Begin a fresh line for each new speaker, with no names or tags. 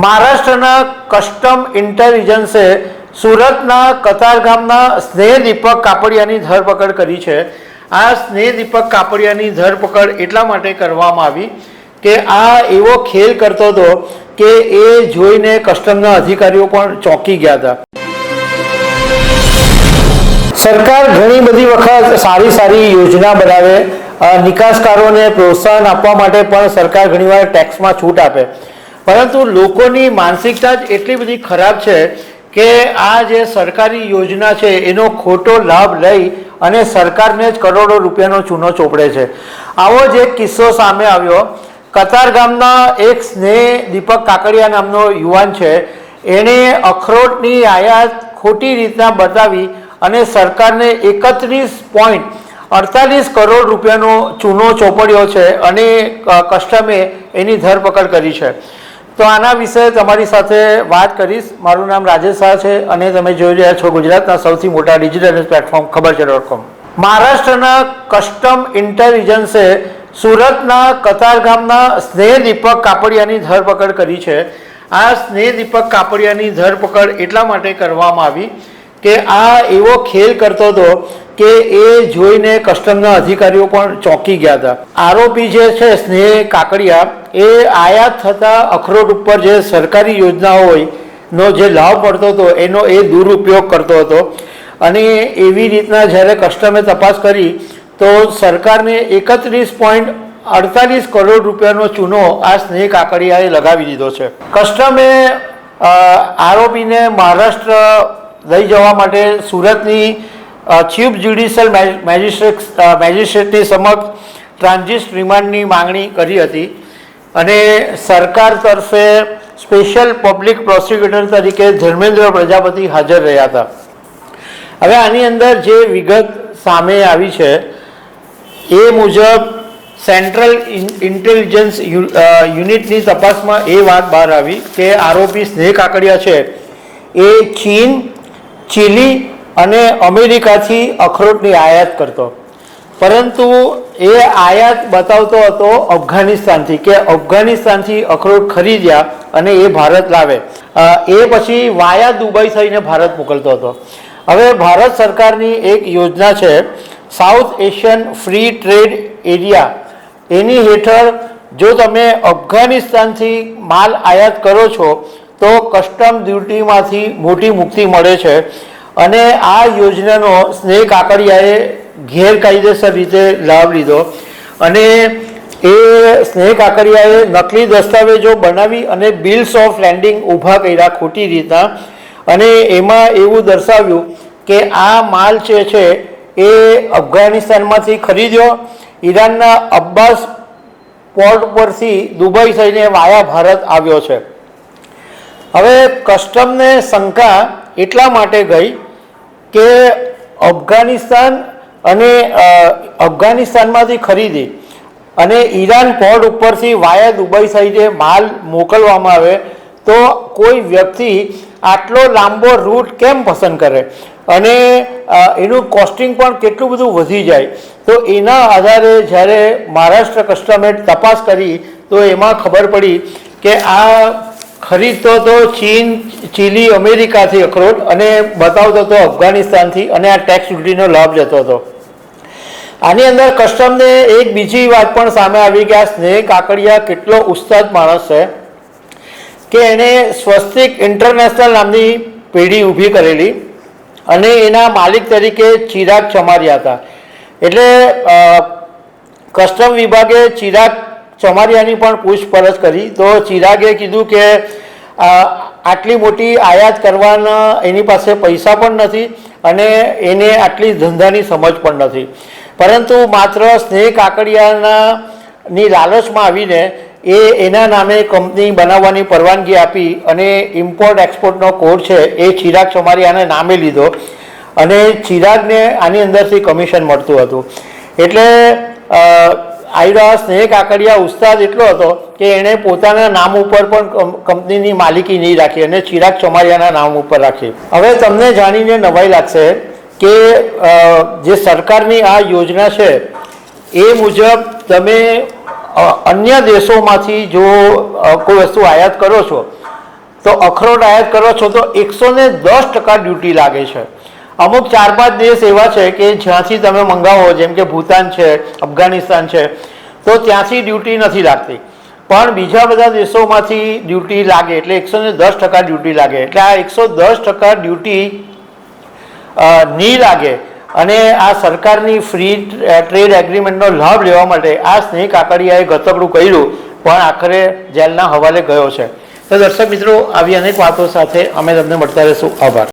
મહારાષ્ટ્રના કસ્ટમ ઇન્ટેલિજન્સે સુરતના કતારગામના સ્નેહ દીપક કાપડિયાની ધરપકડ કરી છે। આ સ્નેહ દીપક કાપડિયાની ધરપકડ એટલા માટે કરવામાં આવી કે આ એવો ખેલ કરતો હતો કે એ જોઈને કસ્ટમના અધિકારીઓ પણ ચોંકી ગયા હતા। સરકાર ઘણી બધી વખત સારી યોજના બનાવે, નિકાસકારોને પ્રોત્સાહન આપવા માટે પણ સરકાર ઘણીવાર ટેક્સમાં છૂટ આપે, પરંતુ લોકોની માનસિકતા જ એટલી બધી ખરાબ છે કે આ જે સરકારી યોજના છે એનો ખોટો લાભ લઈ અને સરકારને જ કરોડો રૂપિયાનો ચૂનો ચોપડે છે। આવો જ એક કિસ્સો સામે આવ્યો। કતારગામના એક સ્નેહ દીપક કાકડિયા નામનો યુવાન છે, એણે અખરોટની આયાત ખોટી રીતના બતાવી અને સરકારને 31.48 કરોડ રૂપિયાનો ચૂનો ચોપડ્યો છે અને કસ્ટમે એની ધરપકડ કરી છે। તો આના વિશે તમારી સાથે વાત કરીશ। મારું નામ રાજેશ શાહ છે અને તમે જોઈ રહ્યા છો ગુજરાતના સૌથી મોટા ડિજિટલ ન્યૂઝ પ્લેટફોર્મ ખબરછે.com। મહારાષ્ટ્રના કસ્ટમ ઇન્ટેલિજન્સે સુરતના કતારગામના સ્નેહ દીપક કાપડિયાની ધરપકડ કરી છે। આ સ્નેહ દીપક કાપડિયાની ધરપકડ એટલા માટે કરવામાં આવી કે આ એવો ખેલ કરતો હતો કે એ જોઈને કસ્ટમના અધિકારીઓ પણ ચોંકી ગયા હતા। આરોપી જે છે સ્નેહ કાકડિયા, એ આયાત થતા અખરોટ ઉપર જે સરકારી યોજનાઓ હોય નો જે લાભ મળતો હતો એનો એ દુરુપયોગ કરતો હતો અને એવી રીતના જ્યારે કસ્ટમે તપાસ કરી તો સરકારને 31.48 કરોડ રૂપિયાનો ચૂનો આ સ્નેહ કાકડિયાએ લગાવી દીધો છે। કસ્ટમે આરોપીને મહારાષ્ટ્ર લઈ જવા માટે સુરતની ચીફ જ્યુડિશિયલ મેજિસ્ટ્રેટની સમક્ષ ટ્રાન્ઝિટ રિમાન્ડની માંગણી કરી હતી અને સરકાર તરફે સ્પેશિયલ પબ્લિક પ્રોસિક્યુટર તરીકે ધર્મેન્દ્ર પ્રજાપતિ હાજર રહ્યા હતા। હવે આની અંદર જે વિગત સામે આવી છે એ મુજબ સેન્ટ્રલ ઇન્ટેલિજન્સ યુનિટની તપાસમાં એ વાત બહાર આવી કે આરોપી સ્નેહ કાકડિયા છે એ ચીન, ચીલી અને અમેરિકાથી અખરોટની આયાત કરતો, પરંતુ એ આયાત બતાવતો હતો અફઘાનિસ્તાનથી, કે અફઘાનિસ્તાનથી અખરોટ ખરીદ્યા અને એ ભારત લાવે, એ પછી વાયા દુબઈ થઈને ભારત મોકલતો હતો। હવે ભારત સરકારની એક યોજના છે South Asian free trade area, એની હેઠળ જો તમે અફઘાનિસ્તાનથી માલ આયાત કરો છો તો કસ્ટમ ડ્યુટીમાંથી મોટી મુક્તિ મળે છે અને આ યોજનાનો સ્નેહ કાકડિયાએ ગેરકાયદેસર રીતે લાભ લીધો અને એ સ્નેહ કાકડિયાએ નકલી દસ્તાવેજો બનાવી અને બિલ્સ ઓફ લેન્ડિંગ ઊભા કર્યા ખોટી રીતના અને એમાં એવું દર્શાવ્યું કે આ માલ જે છે એ અફઘાનિસ્તાનમાંથી ખરીદ્યો, ઈરાનના અબ્બાસ પોર્ટ પરથી દુબઈ થઈને વાયા ભારત આવ્યો છે। હવે કસ્ટમને શંકા એટલા માટે ગઈ કે અફઘાનિસ્તાનમાંથી ખરીદી અને ઈરાન પોર્ટ ઉપરથી વાયા દુબઈ થઈને માલ મોકલવામાં આવે તો કોઈ વ્યક્તિ આટલો લાંબો રૂટ કેમ પસંદ કરે અને એનું કોસ્ટિંગ પણ કેટલું બધું વધી જાય। તો એના આધારે જ્યારે મહારાષ્ટ્ર કસ્ટમે તપાસ કરી તો એમાં ખબર પડી કે આ ખરીદતો તો ચીન, ચીલી, અમેરિકાથી અખરોટ અને બતાવતો હતો અફઘાનિસ્તાનથી અને આ ટેક્સ ડ્યુટીનો લાભ લેતો હતો। આની અંદર કસ્ટમને એક બીજી વાત પણ સામે આવી કે આ સ્નેહ કાકડિયા કેટલો ઉસ્તાદ માણસ છે કે એણે સ્વસ્તિક ઇન્ટરનેશનલ નામની પેઢી ઊભી કરેલી અને એના માલિક તરીકે ચિરાગ ચમારિયા હતા। એટલે કસ્ટમ વિભાગે ચિરાગ ચમારિયાની પણ પૂછપરછ કરી તો ચિરાગે કીધું કે આટલી મોટી આયાત કરવાના એની પાસે પૈસા પણ નથી અને એને આટલી ધંધાની સમજ પણ નથી, પરંતુ માત્ર સ્નેહ કાકડિયાની લાલચમાં આવીને એના નામે કંપની બનાવવાની પરવાનગી આપી અને ઇમ્પોર્ટ એક્સપોર્ટનો કોડ છે એ ચિરાગ ચમારિયાને નામે લીધો અને ચિરાગને આની અંદરથી કમિશન મળતું હતું। એટલે આયરા સ્નેહ કાકડિયા ઉસ્તાદ એટલો હતો કે એણે પોતાના નામ ઉપર પણ કંપનીની માલિકી નહીં રાખી અને ચિરાગ ચમારિયાના નામ ઉપર રાખી। હવે તમને જાણીને નવાઈ લાગશે કે જે સરકારની આ યોજના છે એ મુજબ તમે અન્ય દેશોમાંથી જો કોઈ વસ્તુ આયાત કરો છો તો અખરોટ આયાત કરો છો તો 110% ડ્યુટી લાગે છે. અમુક 4-5 દેશ એવા છે કે જ્યાંથી તમે મંગાવો, જેમ કે ભૂતાન છે, અફઘાનિસ્તાન છે, તો ત્યાંથી ડ્યુટી નથી લાગતી, પણ બીજા બધા દેશોમાંથી ડ્યુટી લાગે, એટલે 110% ડ્યુટી લાગે. એટલે આ 110% ડ્યુટી નહીં લાગે અને આ સરકારની ફ્રી ટ્રેડ એગ્રીમેન્ટનો લાભ લેવા માટે આ સ્નેહ કાકડિયાએ ગતકડું કર્યું, પણ આખરે જેલના હવાલે ગયો છે. તો દર્શક મિત્રો, આવી અનેક વાતો સાથે અમે તમને મળતા રહીશું. આભાર.